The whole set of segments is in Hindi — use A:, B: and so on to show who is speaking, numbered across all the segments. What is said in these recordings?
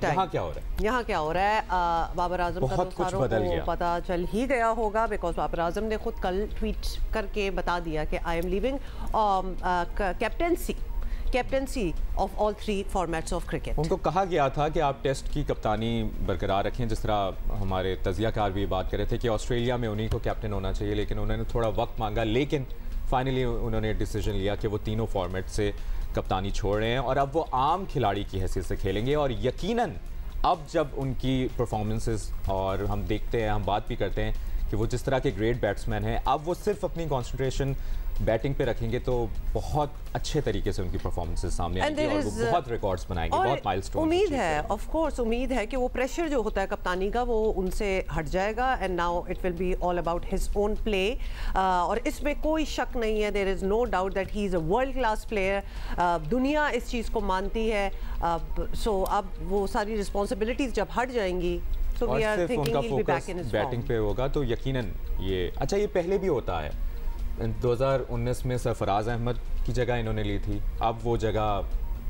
A: यहाँ क्या हो रहा है?
B: यहाँ क्या हो रहा है? बाबर आजम का तो सारों को पता चल ही गया होगा, बिकॉज बाबर आजम ने खुद कल ट्वीट करके बता दिया कि I am leaving captaincy of all 3 formats of cricket.
A: उनको कहा गया था कि आप टेस्ट की कप्तानी बरकरार रखें, जिस तरह हमारे तजियाकार भी बात कर रहे थे कि ऑस्ट्रेलिया में उन्हीं को कैप्टन होना चाहिए, लेकिन उन्होंने थोड़ा वक्त मांगा, लेकिन फाइनली उन्होंने डिसीजन लिया कि वो तीनों फॉर्मेट से कप्तानी छोड़ रहे हैं और अब वो आम खिलाड़ी की हैसियत से खेलेंगे। और यकीनन अब जब उनकी परफॉर्मेंसेस और हम देखते हैं, हम बात भी करते हैं कि वो जिस तरह के ग्रेट बैट्समैन हैं, अब वो सिर्फ अपनी कंसंट्रेशन बैटिंग पे रखेंगे तो बहुत अच्छे तरीके से उनकी परफॉर्मेंसेस सामने आएंगी और वो बहुत रिकॉर्ड्स बनाएंगे, बहुत माइलस्टोन।
B: उम्मीद है, ऑफ कोर्स उम्मीद है कि वो प्रेशर जो होता है कप्तानी का वो उनसे हट जाएगा and now it will be all about his own play. और इसमें कोई शक नहीं है, there is no doubt that he is a world class player. दुनिया इस चीज़ को मानती है। सो अब वो सारी रिस्पॉन्सिबिलिटीज जब हट जाएंगी तो we are thinking he will be back in his form.
A: Batting पे होगा तो यकीनन ये अच्छा, ये पहले भी होता है। 2019 में सरफराज अहमद की जगह इन्होंने ली थी, अब वो जगह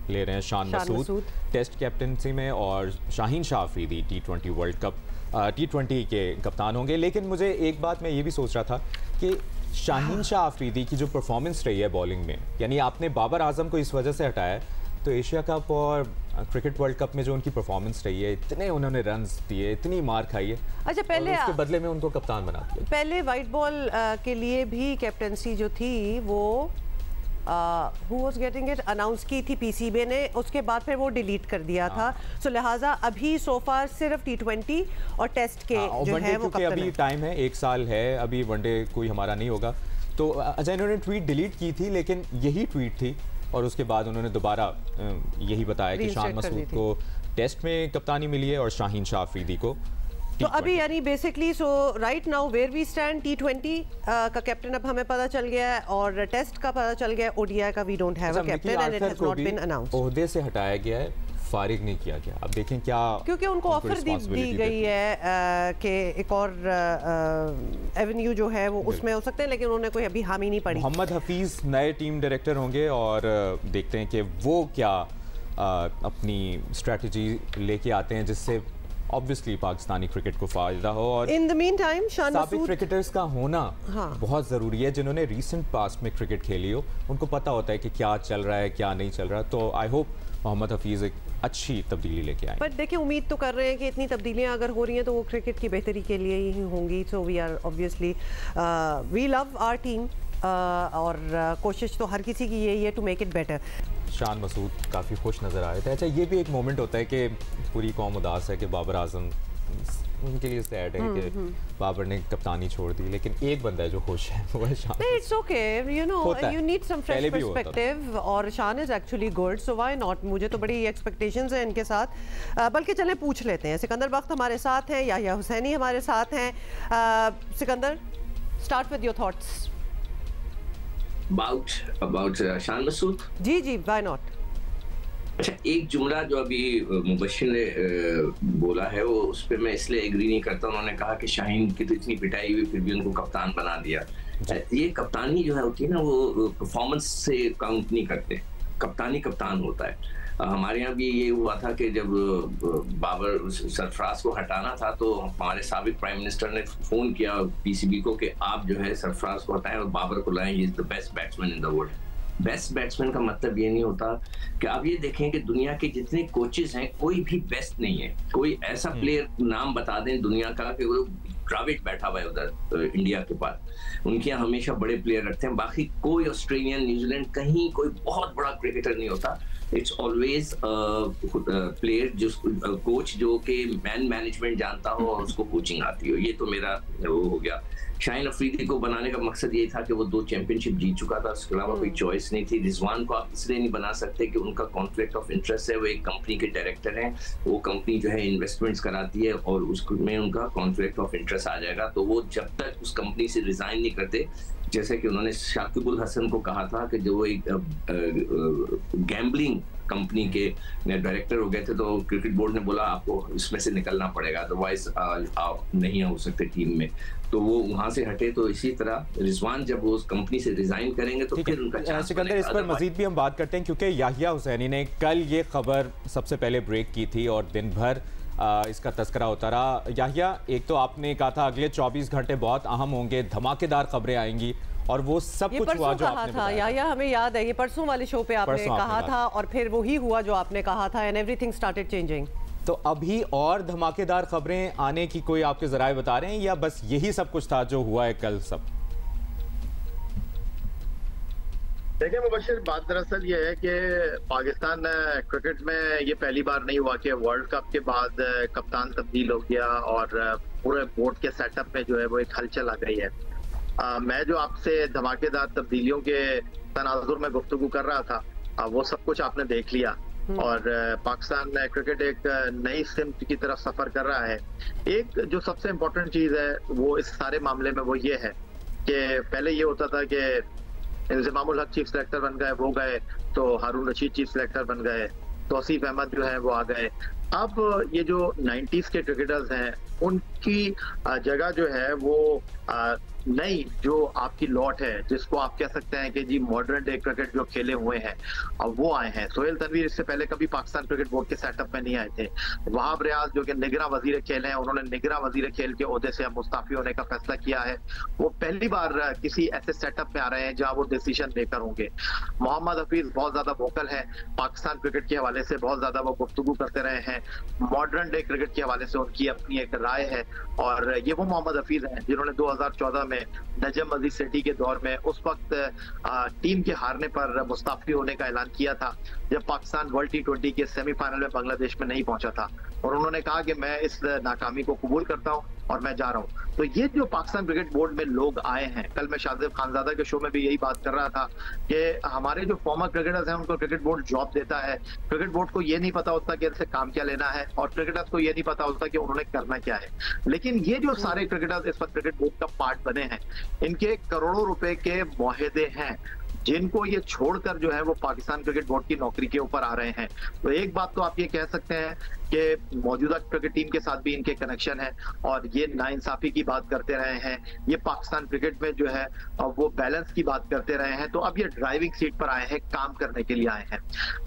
A: ले रहे हैं शान मसूद टेस्ट कैप्टनसी में, और Shaheen Shah Afridi T20 world cup T20 के कप्तान होंगे। लेकिन मुझे एक बात मैं ये भी सोच रहा था कि शाहीन शाह अफरीदी की जो परफॉर्मेंस रही है बॉलिंग में, यानी आपने बाबर आजम को इस वजह से हटाया, तो एशिया कप और क्रिकेट वर्ल्ड कप में जो उनकी परफॉर्मेंस रही है, इतने उन्होंने रन्स दिए, इतनी मार खाई है,
B: अच्छा पहले
A: उसके बदले में उनको कप्तान बना दिया।
B: पहले वाइट बॉल के लिए भी कैप्टनसी जो थी वो who was getting it announce की थी पीसीबी ने, उसके बाद फिर वो डिलीट कर दिया था। सो लिहाजा अभी सो फार सिर्फ T20 और टेस्ट के जो है वो कप्तान
A: अभी टाइम है, 1 साल है, अभी वनडे कोई हमारा नहीं होगा। तो अजय इन्होंने ट्वीट डिलीट की थी, लेकिन यही ट्वीट थी और उसके बाद उन्होंने दोबारा यही बताया कि शान मसूद को टेस्ट में कप्तानी मिली है और शाहीन शाह अफरीदी को।
B: तो अभी यानी basically so right now where we stand, T20 का कैप्टन अब हमें पता चल गया है और टेस्ट का पता चल गया है, ODI का we don't have a captain and it has not been announced.
A: ओहदे से हटाया गया है, फारिग नहीं किया गया। अब देखें क्या,
B: क्योंकि उनको ऑफर दी गई है कि एक और एवेन्यू जो है वो उसमें हो सकते हैं, लेकिन उन्होंने कोई अभी हामी नहीं पड़ी।
A: मोहम्मद हफीज़ नए टीम डायरेक्टर होंगे और देखते हैं कि वो क्या अपनी स्ट्रेटजी लेके आते हैं जिससे ऑब्वियसली पाकिस्तानी क्रिकेट को फायदा हो। और
B: इन द मीन टाइम
A: साबिक क्रिकेटर्स का होना बहुत ज़रूरी है, जिन्होंने रीसेंट पास्ट में क्रिकेट खेली हो, उनको पता होता है कि क्या चल रहा है क्या नहीं चल रहा। तो आई होप मोहम्मद हफीज़ एक अच्छी तब्दीली लेके आए।
B: पर देखिए उम्मीद तो कर रहे हैं कि इतनी तब्दीलियां अगर हो रही हैं तो वो क्रिकेट की बेहतरी के लिए ही होंगी। So we are obviously we love our team और कोशिश तो हर किसी की यही है to make it better.
A: Shan Masood काफ़ी खुश नज़र आ रहे थे। अच्छा ये भी एक मोमेंट होता है कि पूरी कौम उदास है कि बाबर आजम, उनके लिए सैड है कि बाबर ने कप्तानी छोड़ दी, लेकिन एक बंदा है जो खुश है, वो है Shan.
B: It's okay, you know you need some fresh perspective और Shan is actually good, so why not. मुझे तो बड़ी एक्सपेक्टेशंस हैं इनके साथ, बल्कि चलें पूछ लेते हैं। सिकंदर बख्त हमारे साथ हैं, याहिया हुसैनी हमारे साथ हैं। Sikandar, start with your thoughts
C: about Shan Masood.
B: Ji why not.
C: अच्छा, एक जुमला जो अभी मुबश्शिर ने बोला है वो उस पर मैं इसलिए एग्री नहीं करता। उन्होंने कहा कि शाहीन की तो इतनी पिटाई हुई फिर भी उनको कप्तान बना दिया। ये कप्तानी जो है होती है ना, वो परफॉर्मेंस से काउंट नहीं करते। कप्तानी कप्तान होता है। हमारे यहाँ भी ये हुआ था कि जब बाबर सरफराज को हटाना था तो हमारे साबिक प्राइम मिनिस्टर ने फोन किया पीसीबी को कि आप जो है सरफराज को हटाएं और बाबर को लाएं, he is the best batsman in the world. Best batsman का मतलब ये नहीं होता कि आप ये देखें कि दुनिया के जितने कोचेस हैं कोई भी बेस्ट नहीं है। कोई ऐसा प्लेयर नाम बता दें दुनिया का कि वो ड्राविड बैठा हुआ है उधर इंडिया के पास, उनके यहाँ हमेशा बड़े प्लेयर रखते हैं। बाकी कोई ऑस्ट्रेलियन, न्यूजीलैंड, कहीं कोई बहुत बड़ा क्रिकेटर नहीं होता। इट्स ऑलवेज प्लेयर जो कोच जो कि मैनेजमेंट जानता हो और उसको कोचिंग आती हो। ये तो मेरा वो हो गया। शाहीन अफरीदी को बनाने का मकसद ये था कि वो 2 चैंपियनशिप जीत चुका था, उसके अलावा कोई चॉइस नहीं थी। रिजवान को आप इसलिए नहीं बना सकते कि उनका कॉन्फ्लिक्ट ऑफ इंटरेस्ट है, वो एक कंपनी के डायरेक्टर हैं, वो कंपनी जो है इन्वेस्टमेंट्स कराती है और उसमें उनका कॉन्फ्लिक्ट ऑफ इंटरेस्ट आ जाएगा। तो वो जब तक उस कंपनी से रिजाइन नहीं करते, जैसे कि उन्होंने शाकिब उल हसन को कहा था कि जो एक गैम्बलिंग कंपनी के डायरेक्टर हो गए थे, तो क्रिकेट बोर्ड ने बोला आपको इसमें से निकलना पड़ेगा, अदरवाइज आप नहीं हो सकते टीम में, तो वो वहां से हटे। तो इसी तरह रिजवान जब वो उस कंपनी से रिजाइन करेंगे तो फिर उनका चांस
A: सिकंदर, इस पर मजीद भी हम बात करते हैं, क्योंकि याहिया हुसैनी ने कल ये खबर सबसे पहले ब्रेक की थी और दिन भर इसका तस्करा होता रहा। याहिया, एक तो आपने कहा था अगले 24 घंटे बहुत अहम होंगे, धमाकेदार खबरें आएंगी, और वो सब कुछ हुआ जो आपने बताया।
B: याहिया, हमें याद है, ये परसों वाले शो पे आपने कहा था, और फिर वही हुआ जो आपने कहा था, एंड एवरीथिंग स्टार्टेड चेंजिंग।
A: तो अभी और धमाकेदार खबरें आने की कोई आपके जराए बता रहे हैं, या बस यही सब कुछ था जो हुआ है कल सब?
D: देखिए मुबश्शिर, बात दरअसल ये है कि पाकिस्तान क्रिकेट में ये पहली बार नहीं हुआ कि वर्ल्ड कप के बाद कप्तान तब्दील हो गया और पूरे बोर्ड के सेटअप में जो है वो एक हलचल आ गई है। मैं जो आपसे धमाकेदार तब्दीलियों के तनाजुर में गुफ्तगू कर रहा था, वो सब कुछ आपने देख लिया, और पाकिस्तान क्रिकेट एक नई सिमत की तरफ सफर कर रहा है। एक जो सबसे इम्पोर्टेंट चीज है वो इस सारे मामले में वो ये है कि पहले ये होता था कि इंज़मामुल हक चीफ सेलेक्टर बन गए, वो गए, तो हारून रशीद चीफ सेलेक्टर बन गए, तौसीफ अहमद जो है वो आ गए। अब ये जो 90s के क्रिकेटर्स हैं उनकी जगह जो है वो नई जो आपकी लॉट है, जिसको आप कह सकते हैं कि जी मॉडर्न डे क्रिकेट जो खेले हुए हैं, अब वो आए हैं। सोहेल तनवीर इससे पहले कभी पाकिस्तान क्रिकेट बोर्ड के सेटअप में नहीं आए थे। वहाब रियाज जो कि निगरां वजीर खेल हैं, उन्होंने निगरां वजीर खेल के ओहदे से अब मुस्ताफी होने का फैसला किया है। वो पहली बार किसी ऐसे सेटअप में आ रहे हैं जहां वो डिसीजन मेकर होंगे। मोहम्मद हफीज बहुत ज्यादा वोकल है, पाकिस्तान क्रिकेट के हवाले से बहुत ज्यादा वो गुफ्तगू करते रहे हैं, मॉडर्न डे क्रिकेट के हवाले से उनकी अपनी एक राय है। और ये वो मोहम्मद हफीज हैं जिन्होंने 2014 में नजम अजीज सिटी के दौर में उस वक्त टीम के हारने पर मुस्ताफी होने का ऐलान किया था, जब पाकिस्तान वर्ल्ड T20 के सेमीफाइनल में बांग्लादेश में नहीं पहुंचा था, और उन्होंने कहा कि मैं इस नाकामी को कबूल करता हूं और मैं जा रहा हूं। तो ये जो पाकिस्तान क्रिकेट बोर्ड में लोग आए हैं, कल मैं शाहजेब खानजादा के शो में भी यही बात कर रहा था कि हमारे जो फॉर्मर क्रिकेटर्स हैं उनको क्रिकेट बोर्ड जॉब देता है, क्रिकेट बोर्ड को ये नहीं पता होता कि इनसे काम क्या लेना है, और क्रिकेटर्स को ये नहीं पता होता कि उन्होंने करना क्या है। लेकिन ये जो सारे क्रिकेटर्स इस वक्त क्रिकेट बोर्ड का पार्ट बने हैं, इनके करोड़ों रुपए के मुआहदे हैं, जिनको ये छोड़कर जो है वो पाकिस्तान क्रिकेट बोर्ड की नौकरी के ऊपर आ रहे हैं। तो एक बात तो आप ये कह सकते हैं कि मौजूदा क्रिकेट टीम के साथ भी इनके कनेक्शन है, और ये नाइंसाफी की बात करते रहे हैं, ये पाकिस्तान क्रिकेट में जो है वो बैलेंस की बात करते रहे हैं। तो अब ये ड्राइविंग सीट पर आए हैं, काम करने के लिए आए हैं।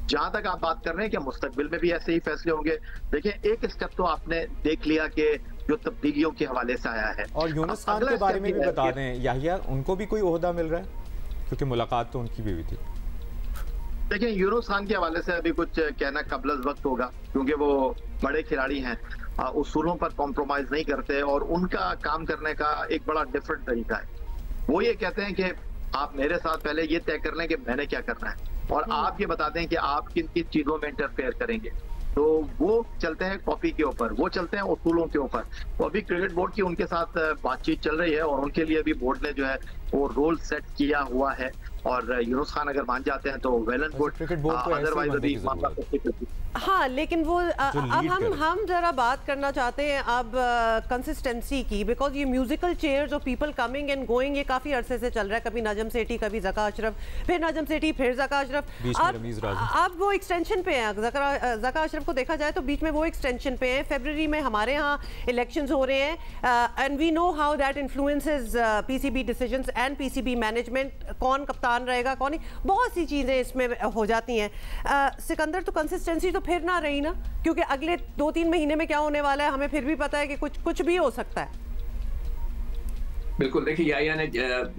D: जहां तक आप बात कर रहे हैं कि मुस्तकबिल में भी ऐसे ही फैसले होंगे, देखिए एक स्टेप तो आपने देख लिया कि जो तब्दीलियों के हवाले से आया है।
A: और यूनुस खान के बारे में भी बता दें याहिया, उनको भी कोई ओहदा मिल रहा है, क्योंकि मुलाकात तो उनकी भी हुई थी।
D: देखिए यूनुस खान के हवाले से अभी कुछ कहना कबल वक्त होगा, क्योंकि वो बड़े खिलाड़ी हैं, उसूलों पर कॉम्प्रोमाइज नहीं करते, और उनका काम करने का एक बड़ा डिफरेंट तरीका है। वो ये कहते हैं कि आप मेरे साथ पहले ये तय कर लें कि मैंने क्या करना है, और आप ये बता दें कि आप किन किन चीजों में इंटरफेयर करेंगे। तो वो चलते हैं कॉपी के ऊपर, वो चलते हैं उसूलों के ऊपर। तो अभी क्रिकेट बोर्ड की उनके साथ बातचीत चल रही है, और उनके लिए भी बोर्ड ने जो है वो रोल सेट किया हुआ है, और यूनुस खान अगर मान जाते हैं तो वेल एंड गुड, अदरवाइज अभी मामला।
B: हाँ, लेकिन वो अब हम जरा बात करना चाहते हैं अब कंसिस्टेंसी की, बिकॉज ये म्यूजिकल चेयर्स और पीपल कमिंग एंड गोइंग ये काफी अरसे से चल रहा है। कभी नजम सेठी, कभी ज़का अशरफ, फिर नजम सेठी, फिर ज़का अशरफ। अब वो एक्सटेंशन पे हैं। ज़का अशरफ को देखा जाए तो बीच में वो एक्सटेंशन पे हैं। फरवरी में हमारे यहाँ इलेक्शंस हो रहे हैं, and we know how that influences PCB decisions and PCB management, कौन कप्तान रहेगा कौन नहीं, बहुत सी चीजें इसमें हो जाती हैं। सिकंदर, तो कंसिस्टेंसी तो फिर ना रही ना, क्योंकि अगले 2-3 महीने में क्या होने वाला है हमें फिर भी पता है कि कुछ भी हो सकता है।
C: बिल्कुल, देखिए याहिया ने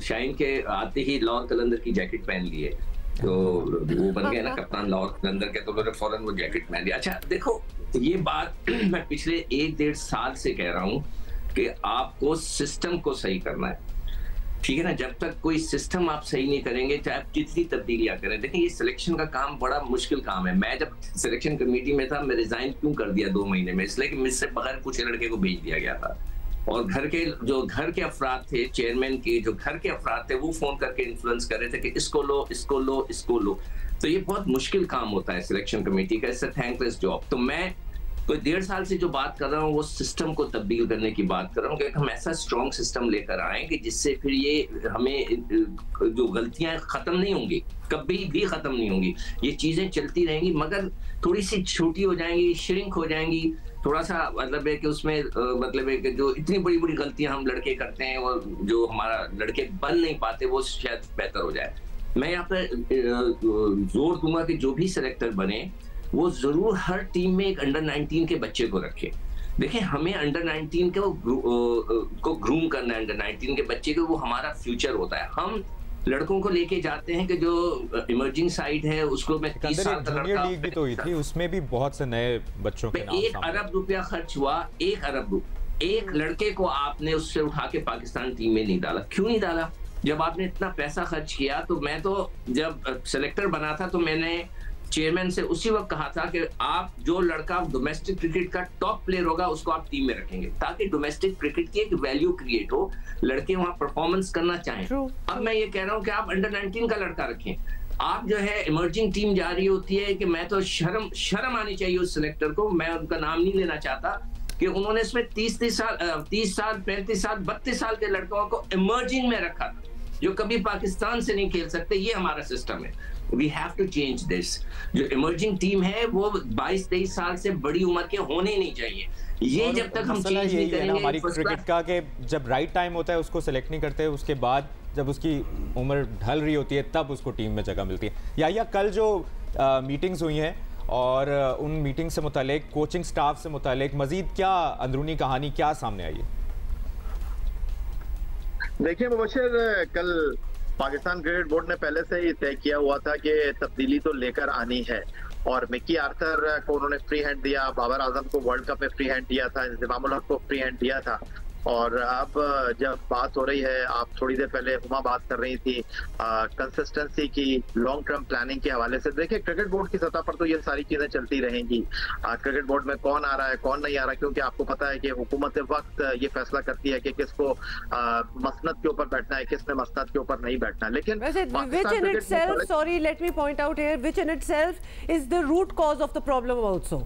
C: शाहीन के आते ही लॉन कलंदर की जैकेट पहन ली है, तो वो बन गया ना कप्तान लॉन कलंदर के, तो उन्होंने फौरन वो जैकेट पहन लिया। अच्छा देखो, ये बात मैं पिछले 1-1.5 साल से कह रहा हूँ कि आपको सिस्टम को सही करना है, ठीक है ना। जब तक कोई सिस्टम आप सही नहीं करेंगे, चाहे आप कितनी तब्दीलियां करें। देखिए ये सिलेक्शन का काम बड़ा मुश्किल काम है। मैं जब सिलेक्शन कमेटी में था, मैं रिजाइन क्यों कर दिया 2 महीने में, इसलिए कि मुझसे बगैर पूछे लड़के को भेज दिया गया था, और घर के अफराद थे, चेयरमैन के जो घर के अफराद थे, वो फोन करके इन्फ्लुएंस कर रहे थे कि इसको लो, इसको लो, इसको लो। तो ये बहुत मुश्किल काम होता है सिलेक्शन कमेटी का, इट्स अ थैंकलेस जॉब। तो मैं कोई 1.5 साल से जो बात कर रहा हूँ वो सिस्टम को तब्दील करने की बात कर रहा हूँ कि हम ऐसा स्ट्रॉन्ग सिस्टम लेकर आए कि जिससे फिर ये हमें जो गलतियां खत्म नहीं होंगी, कभी भी खत्म नहीं होंगी, ये चीजें चलती रहेंगी मगर थोड़ी सी छोटी हो जाएंगी, श्रिंक हो जाएंगी, थोड़ा सा मतलब है कि उसमें मतलब है कि जो इतनी बड़ी बड़ी गलतियां हम लड़के करते हैं वो जो हमारा लड़के बन नहीं पाते वो शायद बेहतर हो जाए। मैं यहाँ पर जोर दूंगा कि जो भी सिलेक्टर बने वो जरूर हर टीम में एक अंडर 19 के बच्चे को रखे। देखिए हमें अंडर 19 को ग्रूम करना है, अंडर 19 के बच्चे को, वो हमारा फ्यूचर होता है। हम लड़कों को लेके जाते हैं कि जो इमर्जिंग साइड है उसको मैं 30 साल तक
A: जूनियर लीग भी तो हुई थी, उसमें भी बहुत से नए बच्चों के नाम
C: 1 अरब रुपया खर्च हुआ, 1 अरब रुपया, एक लड़के को आपने उससे उठा के पाकिस्तान टीम में नहीं डाला। क्यों नहीं डाला? जब आपने इतना पैसा खर्च किया तो मैं तो जब सिलेक्टर बना था तो मैंने चेयरमैन से उसी वक्त कहा था कि आप जो लड़का डोमेस्टिक क्रिकेट का टॉप प्लेयर होगा उसको आप टीम में रखेंगे ताकि डोमेस्टिक क्रिकेट की एक वैल्यू क्रिएट हो, लड़के वहां परफॉर्मेंस करना चाहें। अब मैं ये कह रहा हूं कि आप अंडर 19 का लड़का रखें। आप जो है इमर्जिंग टीम जा रही होती है कि मैं तो शर्म आनी चाहिए उस सिलेक्टर को, मैं उनका नाम नहीं लेना चाहता, कि उन्होंने इसमें 30 साल 35 साल 32 साल के लड़कों को इमर्जिंग में रखा था जो कभी पाकिस्तान से नहीं खेल सकते। ये हमारा सिस्टम है। We have to change this। जो इमर्जिंग टीम है वो 22-23 साल से बड़ी उम्र के होने नहीं चाहिए। ये जब तक हम चेंज नहीं करेंगे,
A: हमारी क्रिकेट का कि जब राइट टाइम होता है उसको सेलेक्ट नहीं करते, उसके बाद जब उसकी उम्र ढल रही होती है तब उसको टीम में जगह मिलती है। या कल जो मीटिंग्स हुई हैं और उन मीटिंग से मुतालिक, कोचिंग स्टाफ से मुतालिक मजीद क्या अंदरूनी कहानी क्या सामने आई है?
D: देखिए मुबश्शिर, कल पाकिस्तान क्रिकेट बोर्ड ने पहले से ही तय किया हुआ था कि तब्दीली तो लेकर आनी है और मिकी आर्थर को उन्होंने फ्री हैंड दिया, बाबर आजम को वर्ल्ड कप में फ्री हैंड दिया था, इंतजाम उल हक को फ्री हैंड दिया था। और अब जब बात हो रही है, आप थोड़ी देर पहले हुमा बात कर रही थी कंसिस्टेंसी की, लॉन्ग टर्म प्लानिंग के हवाले से, देखिए क्रिकेट बोर्ड की सतह पर तो ये सारी चीजें चलती रहेंगी। क्रिकेट बोर्ड में कौन आ रहा है कौन नहीं आ रहा, क्योंकि आपको पता है कि हुकूमत वक्त ये फैसला करती है कि किसको मसनद के ऊपर बैठना है, किसने मसनद के ऊपर नहीं बैठना। लेकिन
B: which in itself, sorry let me point out here, which in itself is the root cause of the problem also।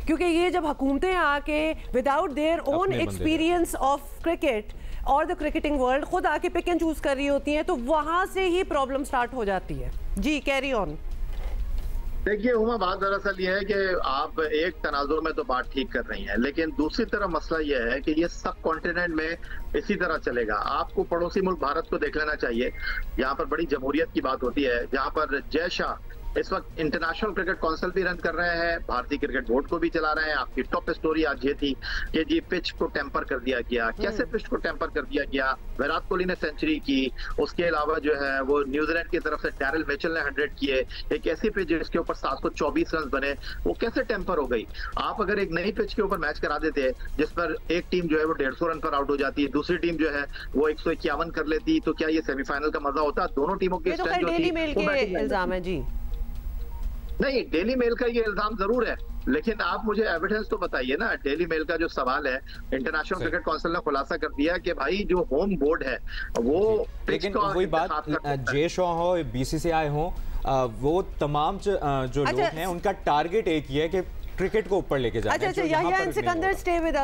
B: क्योंकि ये जब हुकूमतें आके without their own experience of cricket और द क्रिकेटिंग वर्ल्ड खुद आके पिक एंड चूज कर रही होती हैं तो वहां से ही प्रॉब्लम स्टार्ट हो जाती है। जी कैरी ऑन।
D: देखिए हुमा, बात दरअसल ये है कि आप एक तनाजुर में तो बात ठीक कर रही हैं, लेकिन दूसरी तरफ मसला यह है कि ये सब कॉन्टिनेंट में इसी तरह चलेगा। आपको पड़ोसी मुल्क भारत को देख लेना चाहिए, यहाँ पर बड़ी जमहूरियत की बात होती है, जहाँ पर जय शाह इस वक्त इंटरनेशनल क्रिकेट काउंसिल भी रन कर रहे हैं, भारतीय क्रिकेट बोर्ड को भी चला रहे हैं। आपकी टॉप स्टोरी आज ये थी कि जी पिच को टेम्पर कर दिया गया। कैसे पिच को टेम्पर कर दिया गया? विराट कोहली ने सेंचुरी की, उसके अलावा जो है वो न्यूजीलैंड की तरफ से डैरिल मिचेल ने 100 किए, एक ऐसी पिच जिसके ऊपर 724 रन बने, वो कैसे टेम्पर हो गई? आप अगर एक नई पिच के ऊपर मैच करा देते जिस पर एक टीम जो है वो 150 रन पर आउट हो जाती है, दूसरी टीम जो है वो 151 कर लेती, तो क्या ये सेमीफाइनल का मजा होता? दोनों टीमों की
B: इल्जाम है जी।
D: नहीं, डेली मेल का ये इल्जाम जरूर है, लेकिन आप मुझे एविडेंस तो बताइए ना। डेली मेल का जो सवाल है, इंटरनेशनल क्रिकेट काउंसिल ने खुलासा कर दिया कि भाई जो होम बोर्ड है वो,
A: लेकिन वही बात जे शॉ हो, बीसीसीआई हो, वो तमाम जो लोग हैं उनका टारगेट एक ही है कि क्रिकेट को ऊपर लेके जाना है।
B: अच्छा, सिकंदर स्टे विद अस।